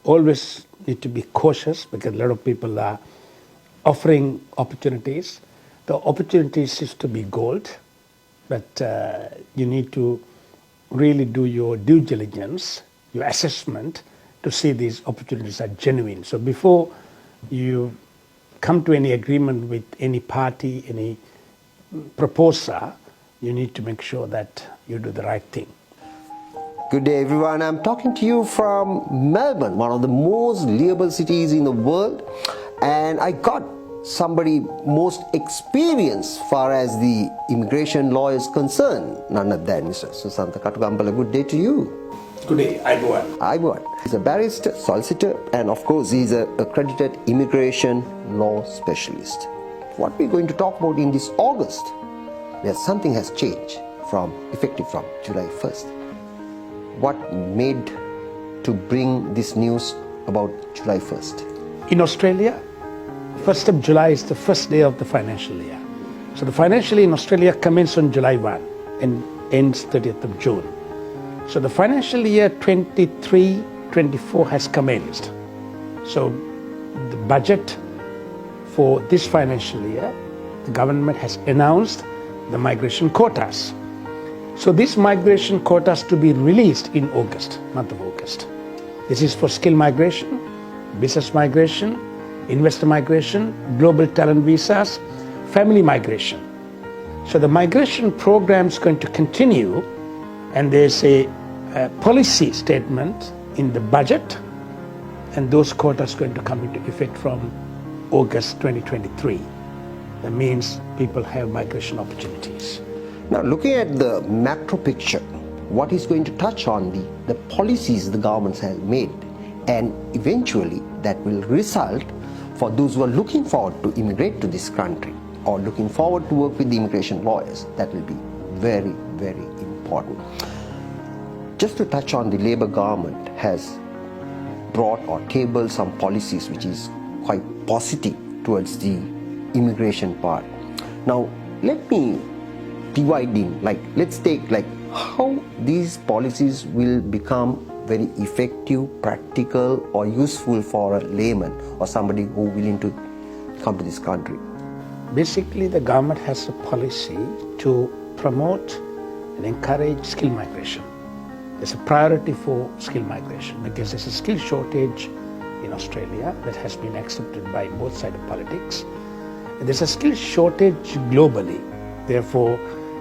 always need to be cautious because a lot of people are offering opportunities. The opportunities is to be gold, but you need to really do your due diligence, your assessment to see these opportunities are genuine. So before you come to any agreement with any party, any proposer, you need to make sure that you do the right thing. Good day everyone, I'm talking to you from Melbourne, one of the most livable cities in the world, and I got somebody most experienced far as the immigration law is concerned, none other than Mr. Susantha. Katugampala, good day to you. Good day, Ivan. He's a barrister, solicitor, and of course he's an accredited immigration law specialist. What we're going to talk about in this August, where something has changed effective from July 1st. What made to bring this news about July 1st? In Australia, 1st of July is the first day of the financial year. So the financial year in Australia commences on July 1 and ends 30th of June. So the financial year 23-24 has commenced. So the budget for this financial year, the government has announced the migration quotas. So these migration quotas to be released in August, month of August. This is for skill migration, business migration, investor migration, global talent visas, family migration. So the migration program is going to continue, and there's a policy statement in the budget, and those quotas are going to come into effect from August 2023. That means people have migration opportunities. Now, looking at the macro picture, what is going to touch on the policies the governments have made, and eventually that will result for those who are looking forward to immigrate to this country or looking forward to work with the immigration lawyers, that will be very, very important. Just to touch on, the Labour government has brought or tabled some policies which is quite positive towards the immigration part. Now, let me divide in, let's take how these policies will become very effective, practical or useful for a layman or somebody who willing to come to this country. Basically, the government has a policy to promote and encourage skill migration. There's a priority for skill migration because there's a skill shortage in Australia that has been accepted by both sides of politics. And there's a skill shortage globally. Therefore,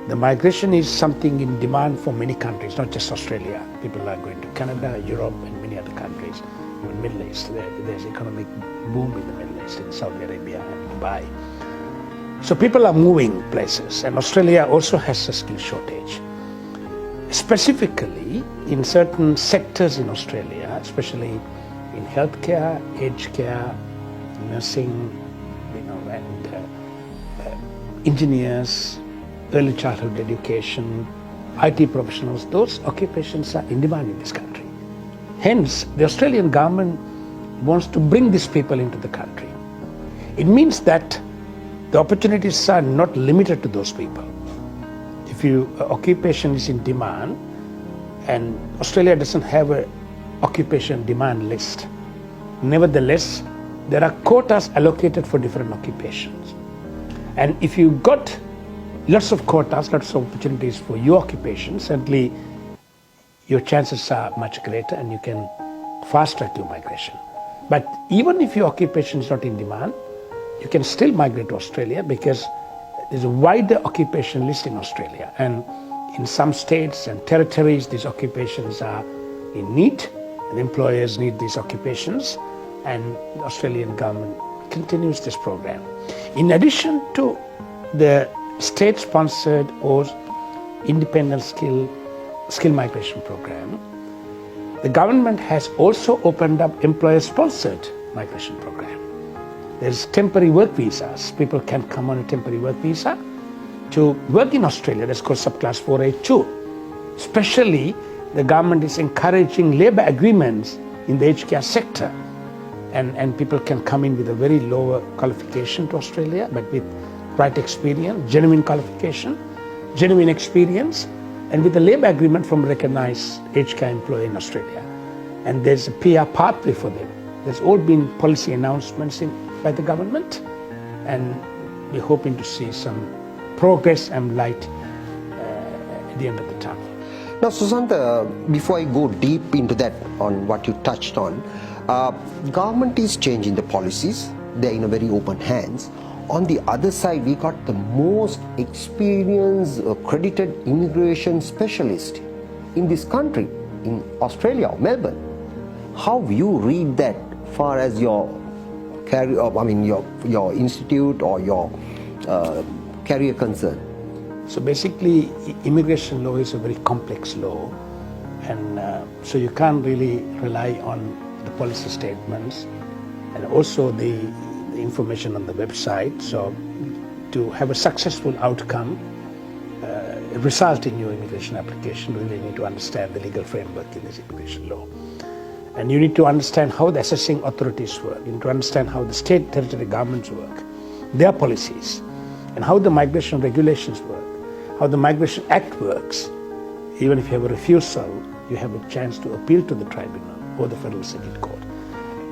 the migration is something in demand for many countries, not just Australia. People are going to Canada, Europe, and many other countries, even Middle East. There's economic boom in the Middle East, in Saudi Arabia and Dubai. So people are moving places, and Australia also has a skill shortage. Specifically, in certain sectors in Australia, especially in healthcare, aged care, nursing, and engineers, early childhood education, IT professionals, those occupations are in demand in this country. Hence, the Australian government wants to bring these people into the country. It means that the opportunities are not limited to those people. If your occupation is in demand, and Australia doesn't have an occupation demand list, nevertheless, there are quotas allocated for different occupations. And if you got lots of quotas, lots of opportunities for your occupation, certainly your chances are much greater and you can fast track your migration. But even if your occupation is not in demand, you can still migrate to Australia because there's a wider occupation list in Australia. And in some states and territories, these occupations are in need and employers need these occupations, and the Australian government continues this program. In addition to the state-sponsored or independent skill migration program, the government has also opened up employer-sponsored migration program. There's temporary work visas. People can come on a temporary work visa to work in Australia. That's called subclass 482. Especially, the government is encouraging labour agreements in the aged care sector, and people can come in with a very lower qualification to Australia, but with right experience, genuine qualification, genuine experience, and with a labour agreement from recognized aged care employer in Australia. and there's a PR pathway for them. There's all been policy announcements by the government, and we're hoping to see some progress and light at the end of the tunnel. Now, Susantha, before I go deep into that on what you touched on, government is changing the policies. They're in a very open hands. On the other side, we got the most experienced, accredited immigration specialist in this country, in Australia, Melbourne. How you read that far as your career, your institute or your career concern? So basically, immigration law is a very complex law, and so you can't really rely on the policy statements and also the information on the website. So to have a successful outcome, result in your immigration application, you really need to understand the legal framework in this immigration law. And you need to understand how the assessing authorities work. You need to understand how the state territory governments work, their policies, and how the migration regulations work, how the Migration Act works. Even if you have a refusal, you have a chance to appeal to the tribunal or the federal circuit court.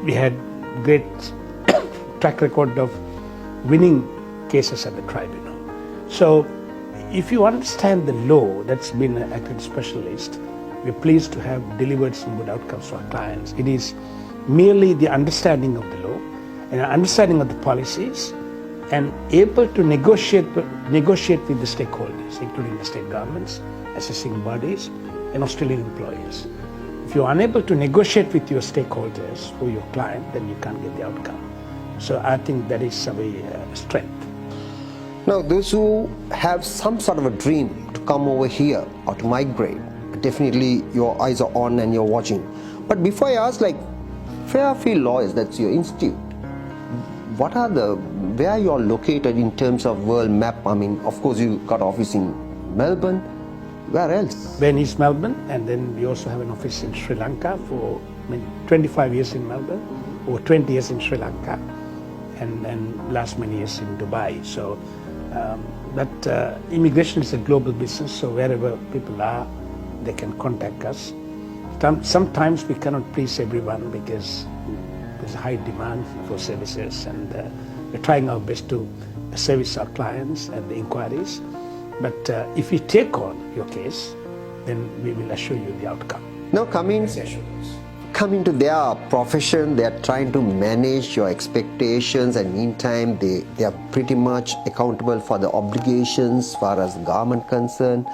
We had great track record of winning cases at the tribunal. So if you understand the law, that's been an accredited specialist, we're pleased to have delivered some good outcomes to our clients. It is merely the understanding of the law and an understanding of the policies and able to negotiate with the stakeholders, including the state governments, assessing bodies, and Australian employers. If you're unable to negotiate with your stakeholders or your client, then you can't get the outcome. So I think that is a strength. Now, those who have some sort of a dream to come over here or to migrate, definitely your eyes are on and you're watching. But before I ask, like Fairfield Lawyers, that's your institute, where you're located in terms of world map? I mean, of course, you got office in Melbourne. Where else? We're in East Melbourne, and then we also have an office in Sri Lanka for 25 years in Melbourne, or 20 years in Sri Lanka, and last many years in Dubai. So immigration is a global business, so wherever people are, they can contact us. Sometimes we cannot please everyone because there's a high demand for services, and we're trying our best to service our clients and the inquiries. But if we take on your case, then we will assure you the outcome. Now coming to their profession, they are trying to manage your expectations, and meantime they are pretty much accountable for the obligations as far as the government concerned.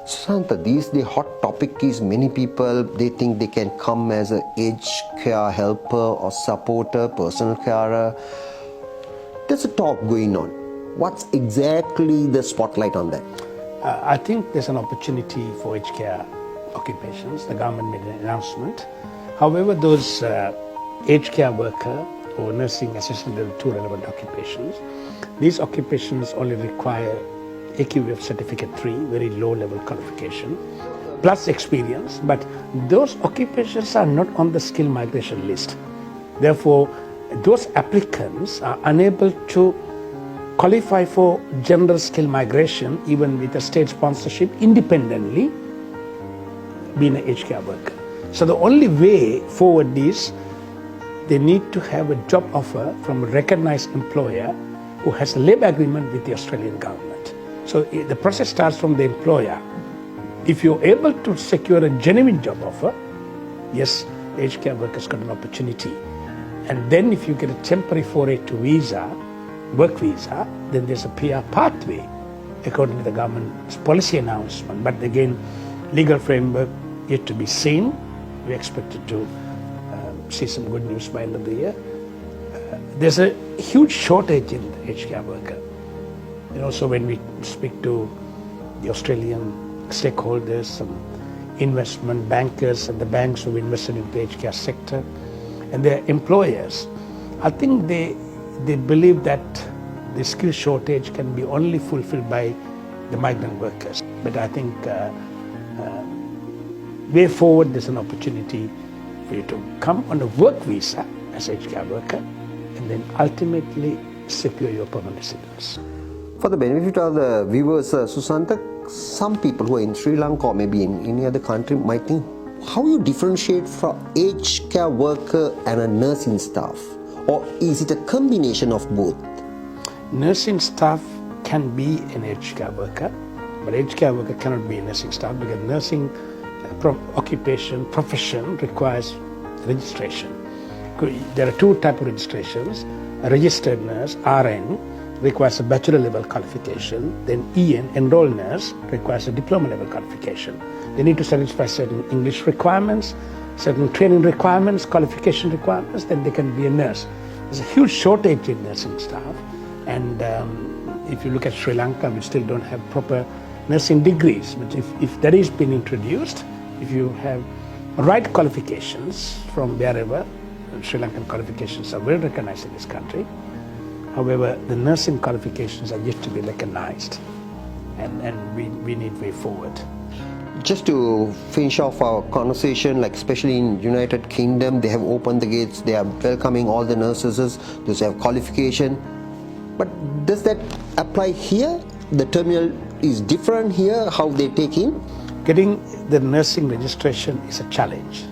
Susantha, the hot topic is many people, they think they can come as an aged care helper or supporter, personal carer. There's a talk going on. What's exactly the spotlight on that? I think there's an opportunity for aged care occupations. The government made an announcement. However, those aged care worker or nursing assistant, there are two relevant occupations. These occupations only require AQF Certificate 3, very low level qualification, plus experience, but those occupations are not on the skill migration list. Therefore, those applicants are unable to qualify for general skill migration even with a state sponsorship independently being an aged care worker. So the only way forward is they need to have a job offer from a recognized employer who has a labour agreement with the Australian government. So the process starts from the employer. If you're able to secure a genuine job offer, yes, the aged care worker's got an opportunity. And then if you get a temporary 482 visa, work visa, then there's a PR pathway according to the government's policy announcement. But again, legal framework yet to be seen. We expected to see some good news by end of the year. There's a huge shortage in the aged care worker. And also when we speak to the Australian stakeholders, some investment bankers and the banks who invested in the aged care sector and their employers, I think they believe that the skill shortage can be only fulfilled by the migrant workers. But I think way forward there's an opportunity for you to come on a work visa as an aged care worker and then ultimately secure your permanent residence. For the benefit of the viewers, Susantha, some people who are in Sri Lanka or maybe in any other country might think how you differentiate from aged care worker and a nursing staff? Or is it a combination of both? Nursing staff can be an aged care worker, but aged care worker cannot be a nursing staff because nursing profession requires registration. There are two types of registrations. A registered nurse, RN, requires a bachelor level qualification. Then EN, enrolled nurse, requires a diploma level qualification. They need to satisfy certain English requirements, certain training requirements, qualification requirements, then they can be a nurse. There's a huge shortage in nursing staff, and if you look at Sri Lanka, we still don't have proper nursing degrees. But if that is being introduced, if you have right qualifications from wherever, Sri Lankan qualifications are well recognized in this country. However, the nursing qualifications are yet to be recognized, and we need way forward. Just to finish off our conversation, like especially in United Kingdom, they have opened the gates, they are welcoming all the nurses, those who have qualification. But does that apply here? The terminal is different here, how they take in? Getting the nursing registration is a challenge,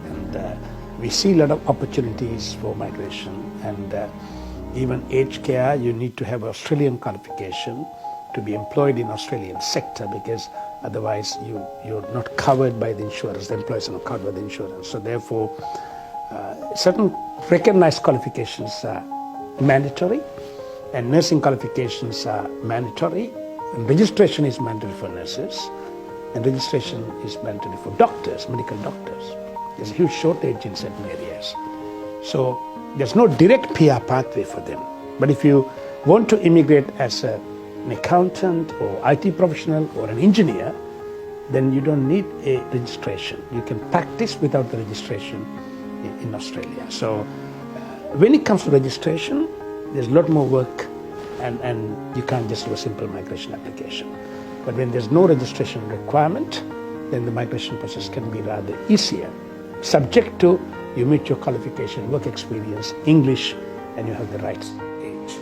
and we see a lot of opportunities for migration, and even aged care, you need to have Australian qualification to be employed in Australian sector, because otherwise you're not covered by the insurance, the employees are not covered by the insurance. So therefore, certain recognized qualifications are mandatory, and nursing qualifications are mandatory, and registration is mandatory for nurses, and registration is mandatory for doctors, medical doctors. There's a huge shortage in certain areas. So there's no direct PR pathway for them. But if you want to immigrate as an accountant or IT professional or an engineer, then you don't need a registration. You can practice without the registration in Australia. So when it comes to registration, there's a lot more work, and you can't just do a simple migration application. But when there's no registration requirement, then the migration process can be rather easier, subject to you meet your qualification, work experience, English, and you have the right age.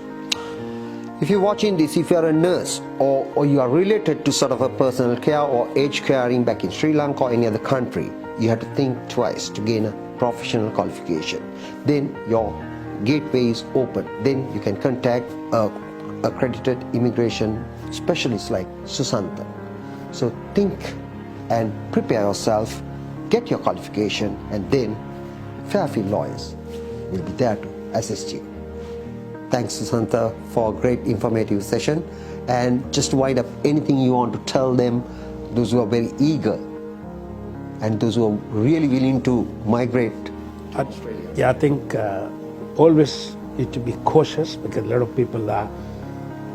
If you're watching this, if you're a nurse or you are related to sort of a personal care or aged caring back in Sri Lanka or any other country, you have to think twice to gain a professional qualification. Then your gateway is open. Then you can contact accredited immigration specialists like Susantha. So think and prepare yourself, get your qualification, and then Fairfield lawyers will be there to assist you. Thanks, Susantha, for a great informative session. And just to wind up, anything you want to tell them, those who are very eager and those who are really willing to migrate? Yeah, I think always need to be cautious, because a lot of people are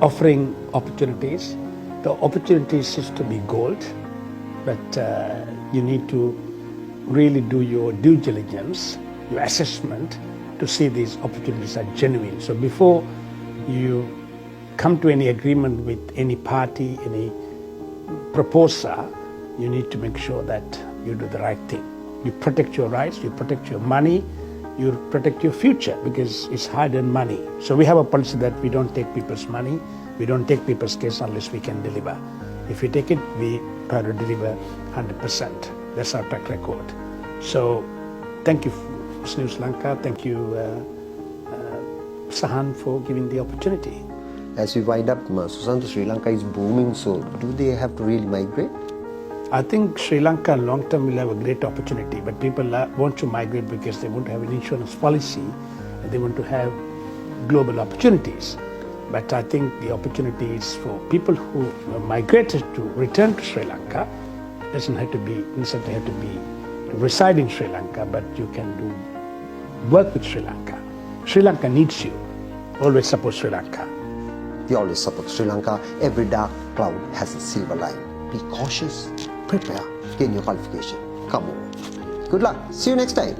offering opportunities. The opportunities is to be gold, but you need to really do your due diligence, your assessment, to see these opportunities are genuine. So before you come to any agreement with any party, any proposer, you need to make sure that you do the right thing. You protect your rights, you protect your money, you protect your future, because it's hard-earned money. So we have a policy that we don't take people's money, we don't take people's case unless we can deliver. If we take it, we try to deliver 100%. That's our track record. So thank you, Sri Lanka. Thank you, Sahan, for giving the opportunity. As we wind up, Susantha, Sri Lanka is booming, so do they have to really migrate? I think Sri Lanka long term will have a great opportunity, but people want to migrate because they want to have an insurance policy and they want to have global opportunities. But I think the opportunities for people who migrated to return to Sri Lanka doesn't have to be reside in Sri Lanka, but you can do work with Sri Lanka. Sri Lanka needs you. Always support Sri Lanka. We always support Sri Lanka. Every dark cloud has a silver line. Be cautious, prepare, gain your qualification. Come on. Good luck. See you next time.